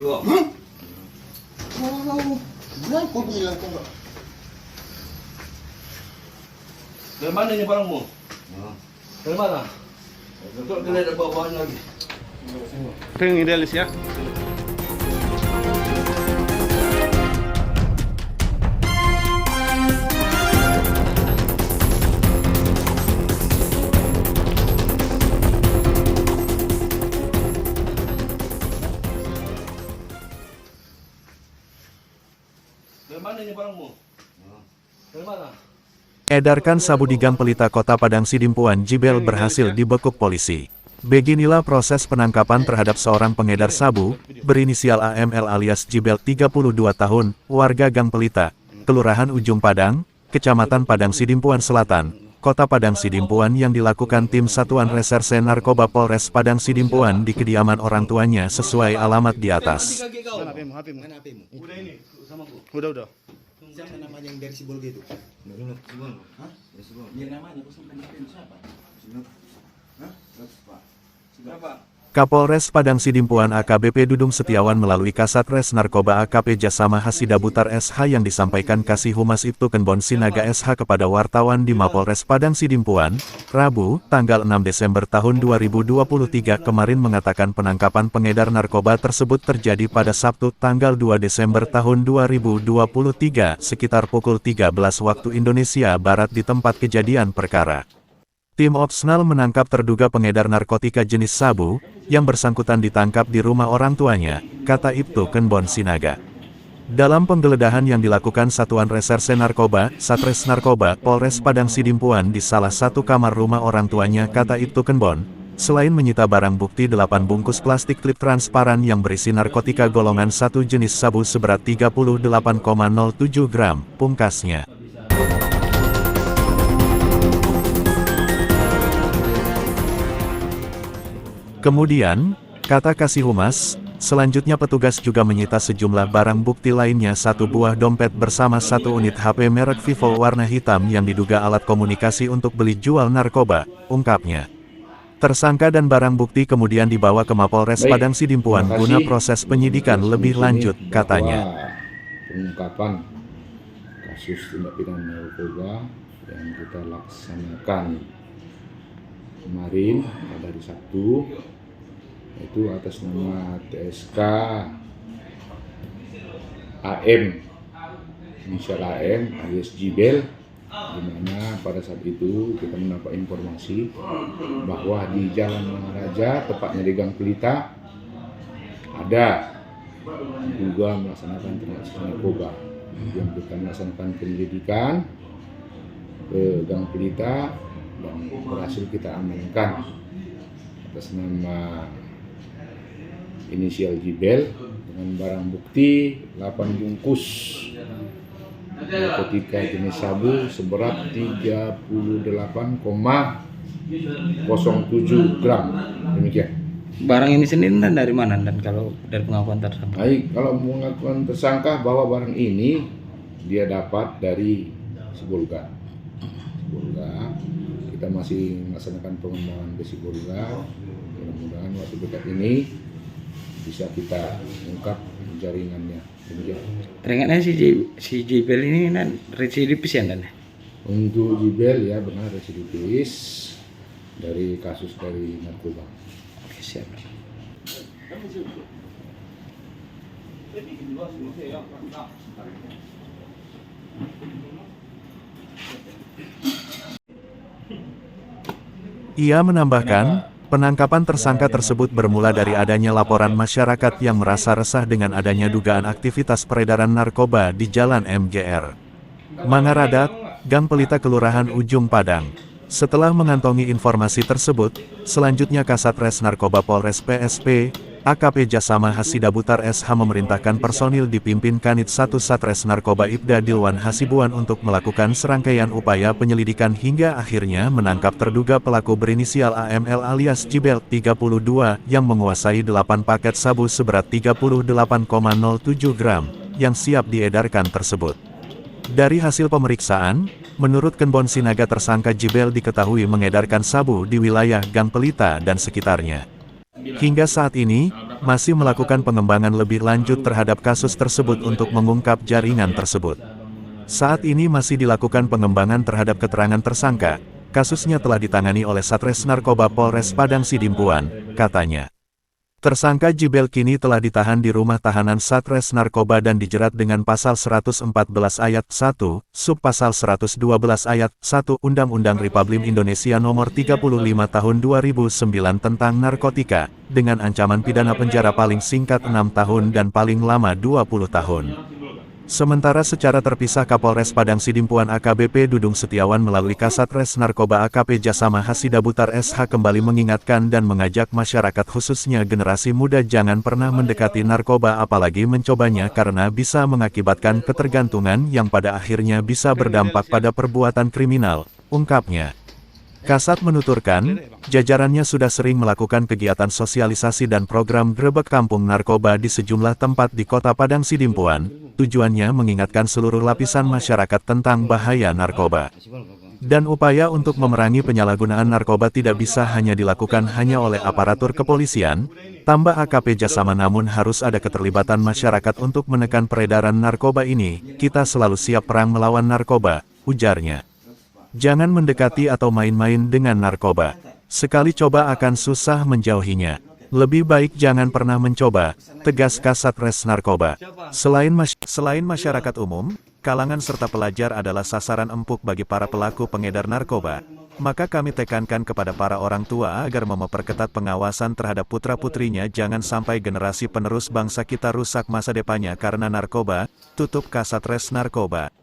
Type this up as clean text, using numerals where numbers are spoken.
Hah? Wow, kenapa bilang kok enggak? Dari mana ini barangmu? Dari mana? Untuk dilihat bawah-bawahnya lagi. Itu yang idealis ya. Dari mana ini barangmu? Dari mana? Edarkan sabu di Gang Pelita Kota Padang Sidimpuan Jibel berhasil dibekuk polisi. Beginilah proses penangkapan terhadap seorang pengedar sabu, berinisial AML alias Jibel 32 tahun, warga Gang Pelita, Kelurahan Ujung Padang, Kecamatan Padang Sidimpuan Selatan, Kota Padang Sidimpuan yang dilakukan tim Satuan Reserse Narkoba Polres Padang Sidimpuan di kediaman orang tuanya sesuai alamat di atas. Mana HPmu? Mana HP-mu? Udah ini, sama aku. Udah. Siapa namanya yang dari Sibolga itu? Hah? Dia namanya, aku sampai HP-mu siapa? Hah? Siapa? Kapolres Padang Sidimpuan AKBP Dudung Setiawan melalui Kasat Res Narkoba AKP Jasama Hasida Butar SH yang disampaikan Kasih Humas Ibtu Kenbon Sinaga SH kepada wartawan di Mapolres Padang Sidimpuan, Rabu, tanggal 6 Desember tahun 2023 kemarin mengatakan penangkapan pengedar narkoba tersebut terjadi pada Sabtu tanggal 2 Desember tahun 2023 sekitar pukul 13 waktu Indonesia Barat di tempat kejadian perkara. Tim Opsnal menangkap terduga pengedar narkotika jenis sabu, yang bersangkutan ditangkap di rumah orang tuanya, kata Ibtu Kenbon Sinaga. Dalam penggeledahan yang dilakukan Satuan Reserse Narkoba, Satres Narkoba, Polres Padang Sidimpuan di salah satu kamar rumah orang tuanya, kata Ibtu Kenbon, selain menyita barang bukti 8 bungkus plastik klip transparan yang berisi narkotika golongan 1 jenis sabu seberat 38,07 gram, pungkasnya. Kemudian, kata Kasih Humas, selanjutnya petugas juga menyita sejumlah barang bukti lainnya, 1 buah dompet bersama 1 unit HP merek Vivo warna hitam yang diduga alat komunikasi untuk beli jual narkoba, ungkapnya. Tersangka dan barang bukti kemudian dibawa ke Mapolres Padang Sidimpuan guna proses penyidikan lebih lanjut, katanya. Pengungkapan kasus tindak pidana narkoba yang kita laksanakan kemarin pada hari Sabtu, itu atas nama TSK AM, inisial AM alias Jibel, di mana pada saat itu kita mendapat informasi bahwa di Jalan Maharaja, tepatnya di Gang Pelita, ada juga melaksanakan transaksi narkoba. Yang kita melaksanakan penyelidikan ke Gang Pelita dan berhasil kita amankan atas nama inisial Jibel dengan barang bukti 8 bungkus narkotika jenis sabu seberat 38,07 gram. Demikian. Barang ini sendiri dan dari mana, dan kalau dari pengakuan tersangka? Baik, kalau pengakuan tersangka bahwa barang ini dia dapat dari Sibolga. Kita masih melaksanakan pengembangan ke Sibolga. Mudah-mudahan waktu dekat ini bisa kita ungkap jaringannya. Demikian. Teringatnya si Jibel ini kan residivis ya, dan? Untuk Jibel ya benar residivis dari kasus dari narkoba. Oke, siap. Ia menambahkan, penangkapan tersangka tersebut bermula dari adanya laporan masyarakat yang merasa resah dengan adanya dugaan aktivitas peredaran narkoba di Jalan MGR Mangaradat, Gang Pelita Kelurahan Ujung Padang. Setelah mengantongi informasi tersebut, selanjutnya Kasat Res Narkoba Polres PSP, AKP Jasama Hasida Butar SH memerintahkan personil dipimpin Kanit 1 Satres Narkoba Ibda Dilwan Hasibuan untuk melakukan serangkaian upaya penyelidikan hingga akhirnya menangkap terduga pelaku berinisial AML alias Jibel 32 yang menguasai 8 paket sabu seberat 38,07 gram yang siap diedarkan tersebut. Dari hasil pemeriksaan, menurut Kenbon Sinaga tersangka Jibel diketahui mengedarkan sabu di wilayah Gang Pelita dan sekitarnya. Hingga saat ini, masih melakukan pengembangan lebih lanjut terhadap kasus tersebut untuk mengungkap jaringan tersebut. Saat ini masih dilakukan pengembangan terhadap keterangan tersangka. Kasusnya telah ditangani oleh Satres Narkoba Polres Padang Sidimpuan, katanya. Tersangka Jibel kini telah ditahan di rumah tahanan Satres Narkoba dan dijerat dengan pasal 114 ayat 1, subpasal 112 ayat 1 Undang-Undang Republik Indonesia Nomor 35 Tahun 2009 tentang narkotika, dengan ancaman pidana penjara paling singkat 6 tahun dan paling lama 20 tahun. Sementara secara terpisah Kapolres Padang Sidimpuan AKBP Dudung Setiawan melalui Kasat Res Narkoba AKP Jasama Hasidabutar SH kembali mengingatkan dan mengajak masyarakat khususnya generasi muda jangan pernah mendekati narkoba apalagi mencobanya karena bisa mengakibatkan ketergantungan yang pada akhirnya bisa berdampak pada perbuatan kriminal, ungkapnya. Kasat menuturkan, jajarannya sudah sering melakukan kegiatan sosialisasi dan program grebek kampung narkoba di sejumlah tempat di Kota Padang Sidimpuan, tujuannya mengingatkan seluruh lapisan masyarakat tentang bahaya narkoba. Dan upaya untuk memerangi penyalahgunaan narkoba tidak bisa hanya dilakukan hanya oleh aparatur kepolisian, tambah AKP Jasama namun harus ada keterlibatan masyarakat untuk menekan peredaran narkoba ini, kita selalu siap perang melawan narkoba, ujarnya. Jangan mendekati atau main-main dengan narkoba. Sekali coba akan susah menjauhinya. Lebih baik jangan pernah mencoba, tegas Kasat Res Narkoba. Selain masyarakat umum, kalangan serta pelajar adalah sasaran empuk bagi para pelaku pengedar narkoba. Maka kami tekankan kepada para orang tua agar memperketat pengawasan terhadap putra-putrinya jangan sampai generasi penerus bangsa kita rusak masa depannya karena narkoba, tutup Kasat Res Narkoba.